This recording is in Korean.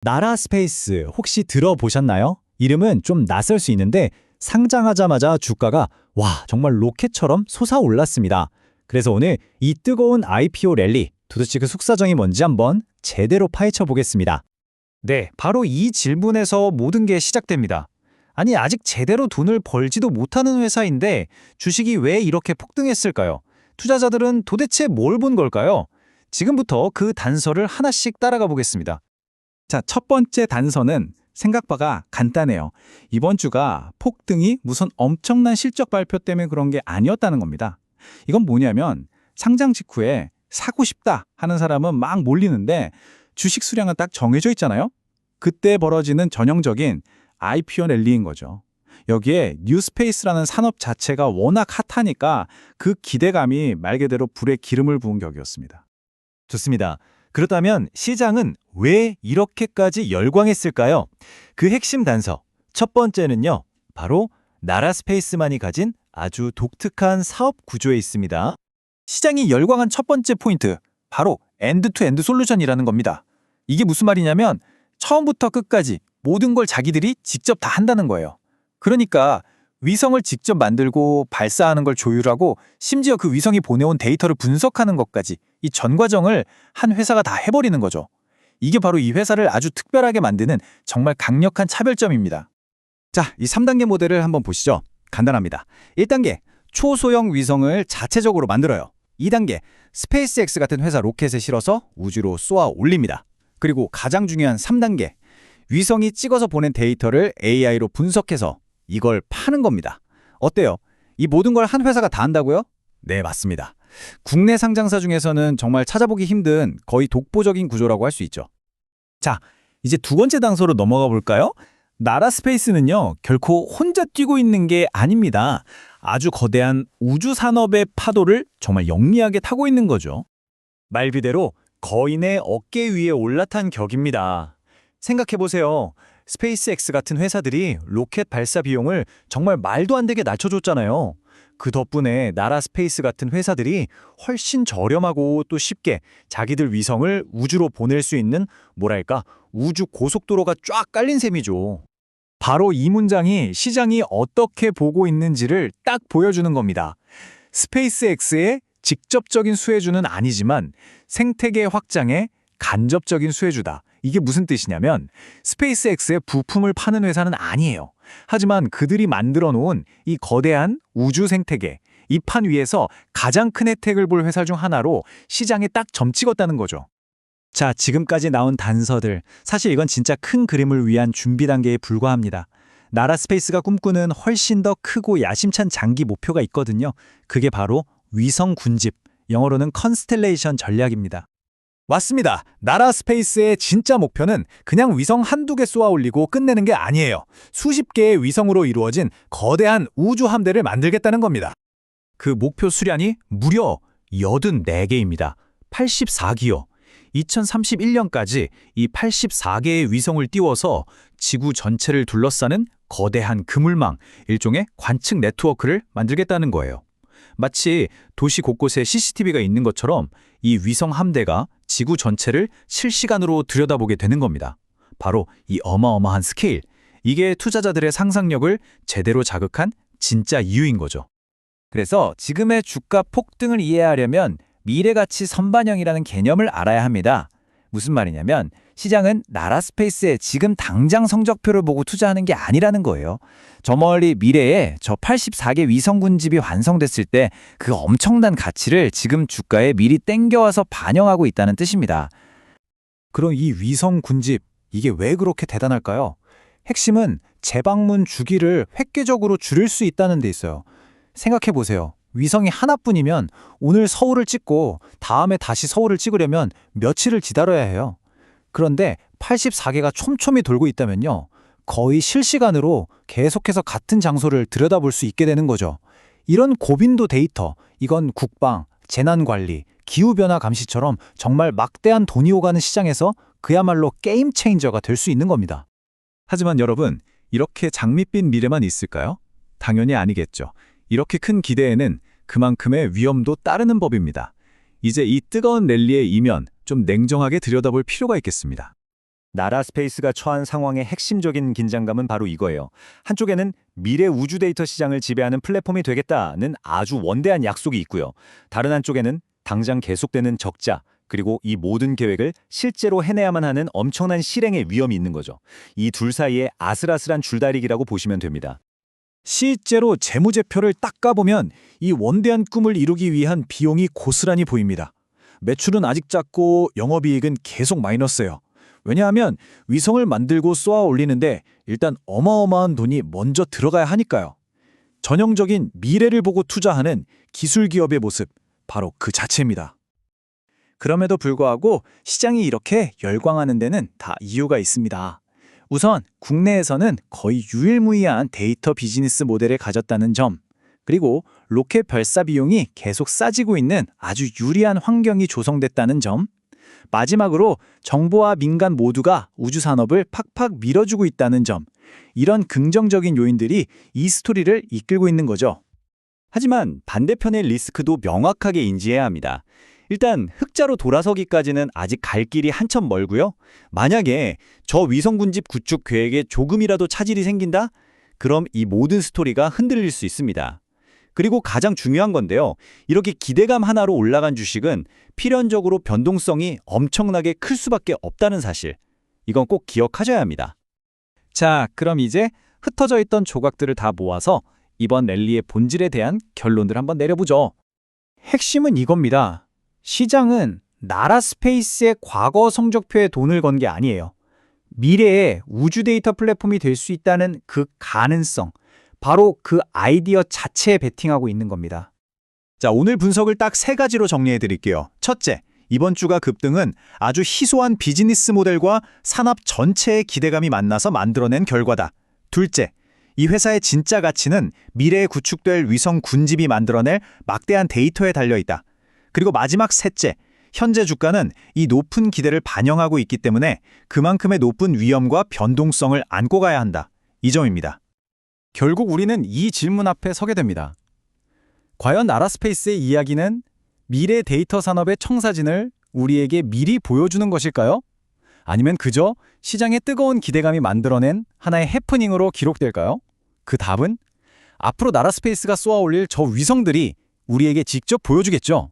나라 스페이스 혹시 들어보셨나요? 이름은 좀 낯설 수 있는데 상장하자마자 주가가 정말 로켓처럼 솟아올랐습니다. 그래서 오늘 이 뜨거운 IPO 랠리, 도대체 그 속사정이 뭔지 한번 제대로 파헤쳐 보겠습니다. 네, 바로 이 질문에서 모든 게 시작됩니다. 아니, 아직 제대로 돈을 벌지도 못하는 회사인데 주식이 왜 이렇게 폭등했을까요? 투자자들은 도대체 뭘 본 걸까요? 지금부터 그 단서를 하나씩 따라가 보겠습니다. 자, 첫 번째 단서는 생각보다 간단해요. 이번 주가 폭등이 무슨 엄청난 실적 발표 때문에 그런 게 아니었다는 겁니다. 이건 뭐냐면 상장 직후에 사고 싶다 하는 사람은 막 몰리는데 주식 수량은 딱 정해져 있잖아요. 그때 벌어지는 전형적인 IPO 랠리인 거죠. 여기에 뉴스페이스라는 산업 자체가 워낙 핫하니까 그 기대감이 말 그대로 불에 기름을 부은 격이었습니다. 좋습니다. 그렇다면 시장은 왜 이렇게까지 열광했을까요? 그 핵심 단서, 첫 번째는요, 바로 나라 스페이스만이 가진 아주 독특한 사업 구조에 있습니다. 시장이 열광한 첫 번째 포인트, 바로 엔드-투-엔드 솔루션이라는 겁니다. 이게 무슨 말이냐면 처음부터 끝까지 모든 걸 자기들이 직접 다 한다는 거예요. 그러니까 위성을 직접 만들고 발사하는 걸 조율하고 심지어 그 위성이 보내온 데이터를 분석하는 것까지 이 전 과정을 한 회사가 다 해버리는 거죠. 이게 바로 이 회사를 아주 특별하게 만드는 정말 강력한 차별점입니다. 자, 이 3단계 모델을 한번 보시죠. 간단합니다. 1단계, 초소형 위성을 자체적으로 만들어요. 2단계, 스페이스X 같은 회사 로켓에 실어서 우주로 쏘아 올립니다. 그리고 가장 중요한 3단계, 위성이 찍어서 보낸 데이터를 AI로 분석해서 이걸 파는 겁니다. 어때요? 이 모든 걸 한 회사가 다 한다고요? 네, 맞습니다. 국내 상장사 중에서는 정말 찾아보기 힘든 거의 독보적인 구조라고 할 수 있죠. 자, 이제 두 번째 단서로 넘어가 볼까요? 나라 스페이스는요, 결코 혼자 뛰고 있는 게 아닙니다. 아주 거대한 우주 산업의 파도를 정말 영리하게 타고 있는 거죠. 말 그대로 거인의 어깨 위에 올라탄 격입니다. 생각해보세요. 스페이스X 같은 회사들이 로켓 발사 비용을 정말 말도 안 되게 낮춰줬잖아요. 그 덕분에 나라 스페이스 같은 회사들이 훨씬 저렴하고 또 쉽게 자기들 위성을 우주로 보낼 수 있는 뭐랄까 우주 고속도로가 쫙 깔린 셈이죠. 바로 이 문장이 시장이 어떻게 보고 있는지를 딱 보여주는 겁니다. 스페이스X의 직접적인 수혜주는 아니지만 생태계 확장의 간접적인 수혜주다. 이게 무슨 뜻이냐면 스페이스X의 부품을 파는 회사는 아니에요. 하지만 그들이 만들어 놓은 이 거대한 우주 생태계, 이 판 위에서 가장 큰 혜택을 볼 회사 중 하나로 시장에 딱 점 찍었다는 거죠. 자, 지금까지 나온 단서들, 사실 이건 진짜 큰 그림을 위한 준비 단계에 불과합니다. 나라 스페이스가 꿈꾸는 훨씬 더 크고 야심찬 장기 목표가 있거든요. 그게 바로 위성 군집, 영어로는 컨스텔레이션 전략입니다. 맞습니다. 나라 스페이스의 진짜 목표는 그냥 위성 한두 개 쏘아 올리고 끝내는 게 아니에요. 수십 개의 위성으로 이루어진 거대한 우주 함대를 만들겠다는 겁니다. 그 목표 수량이 무려 84개입니다. 84기요. 2031년까지 이 84개의 위성을 띄워서 지구 전체를 둘러싸는 거대한 그물망, 일종의 관측 네트워크를 만들겠다는 거예요. 마치 도시 곳곳에 CCTV가 있는 것처럼 이 위성 함대가 지구 전체를 실시간으로 들여다보게 되는 겁니다. 바로 이 어마어마한 스케일, 이게 투자자들의 상상력을 제대로 자극한 진짜 이유인 거죠. 그래서 지금의 주가 폭등을 이해하려면 미래가치 선반영이라는 개념을 알아야 합니다. 무슨 말이냐면 시장은 나라 스페이스에 지금 당장 성적표를 보고 투자하는 게 아니라는 거예요. 저 멀리 미래에 저 84개 위성 군집이 완성됐을 때 그 엄청난 가치를 지금 주가에 미리 땡겨와서 반영하고 있다는 뜻입니다. 그럼 이 위성 군집, 이게 왜 그렇게 대단할까요? 핵심은 재방문 주기를 획기적으로 줄일 수 있다는 데 있어요. 생각해 보세요. 위성이 하나뿐이면 오늘 서울을 찍고 다음에 다시 서울을 찍으려면 며칠을 기다려야 해요. 그런데 84개가 촘촘히 돌고 있다면요. 거의 실시간으로 계속해서 같은 장소를 들여다볼 수 있게 되는 거죠. 이런 고빈도 데이터, 이건 국방, 재난관리, 기후변화 감시처럼 정말 막대한 돈이 오가는 시장에서 그야말로 게임 체인저가 될 수 있는 겁니다. 하지만 여러분, 이렇게 장밋빛 미래만 있을까요? 당연히 아니겠죠. 이렇게 큰 기대에는 그만큼의 위험도 따르는 법입니다. 이제 이 뜨거운 랠리의 이면 좀 냉정하게 들여다볼 필요가 있겠습니다. 나라 스페이스가 처한 상황의 핵심적인 긴장감은 바로 이거예요. 한쪽에는 미래 우주 데이터 시장을 지배하는 플랫폼이 되겠다는 아주 원대한 약속이 있고요. 다른 한쪽에는 당장 계속되는 적자, 그리고 이 모든 계획을 실제로 해내야만 하는 엄청난 실행의 위험이 있는 거죠. 이 둘 사이에 아슬아슬한 줄다리기라고 보시면 됩니다. 실제로 재무제표를 딱 까보면 이 원대한 꿈을 이루기 위한 비용이 고스란히 보입니다. 매출은 아직 작고 영업이익은 계속 마이너스예요. 왜냐하면 위성을 만들고 쏘아 올리는데 일단 어마어마한 돈이 먼저 들어가야 하니까요. 전형적인 미래를 보고 투자하는 기술 기업의 모습, 바로 그 자체입니다. 그럼에도 불구하고 시장이 이렇게 열광하는 데는 다 이유가 있습니다. 우선 국내에서는 거의 유일무이한 데이터 비즈니스 모델을 가졌다는 점, 그리고 로켓 발사 비용이 계속 싸지고 있는 아주 유리한 환경이 조성됐다는 점, 마지막으로 정부와 민간 모두가 우주 산업을 팍팍 밀어주고 있다는 점, 이런 긍정적인 요인들이 이 스토리를 이끌고 있는 거죠. 하지만 반대편의 리스크도 명확하게 인지해야 합니다. 일단 흑자로 돌아서기까지는 아직 갈 길이 한참 멀고요. 만약에 저 위성 군집 구축 계획에 조금이라도 차질이 생긴다? 그럼 이 모든 스토리가 흔들릴 수 있습니다. 그리고 가장 중요한 건데요. 이렇게 기대감 하나로 올라간 주식은 필연적으로 변동성이 엄청나게 클 수밖에 없다는 사실. 이건 꼭 기억하셔야 합니다. 자, 그럼 이제 흩어져 있던 조각들을 다 모아서 이번 랠리의 본질에 대한 결론을 한번 내려보죠. 핵심은 이겁니다. 시장은 나라 스페이스의 과거 성적표에 돈을 건 게 아니에요. 미래의 우주 데이터 플랫폼이 될 수 있다는 그 가능성, 바로 그 아이디어 자체에 베팅하고 있는 겁니다. 자, 오늘 분석을 딱 3가지로 정리해 드릴게요. 첫째, 이번 주가 급등은 아주 희소한 비즈니스 모델과 산업 전체의 기대감이 만나서 만들어낸 결과다. 둘째, 이 회사의 진짜 가치는 미래에 구축될 위성 군집이 만들어낼 막대한 데이터에 달려있다. 그리고 마지막 셋째, 현재 주가는 이 높은 기대를 반영하고 있기 때문에 그만큼의 높은 위험과 변동성을 안고 가야 한다. 이 점입니다. 결국 우리는 이 질문 앞에 서게 됩니다. 과연 나라스페이스의 이야기는 미래 데이터 산업의 청사진을 우리에게 미리 보여주는 것일까요? 아니면 그저 시장의 뜨거운 기대감이 만들어낸 하나의 해프닝으로 기록될까요? 그 답은 앞으로 나라스페이스가 쏘아 올릴 저 위성들이 우리에게 직접 보여주겠죠.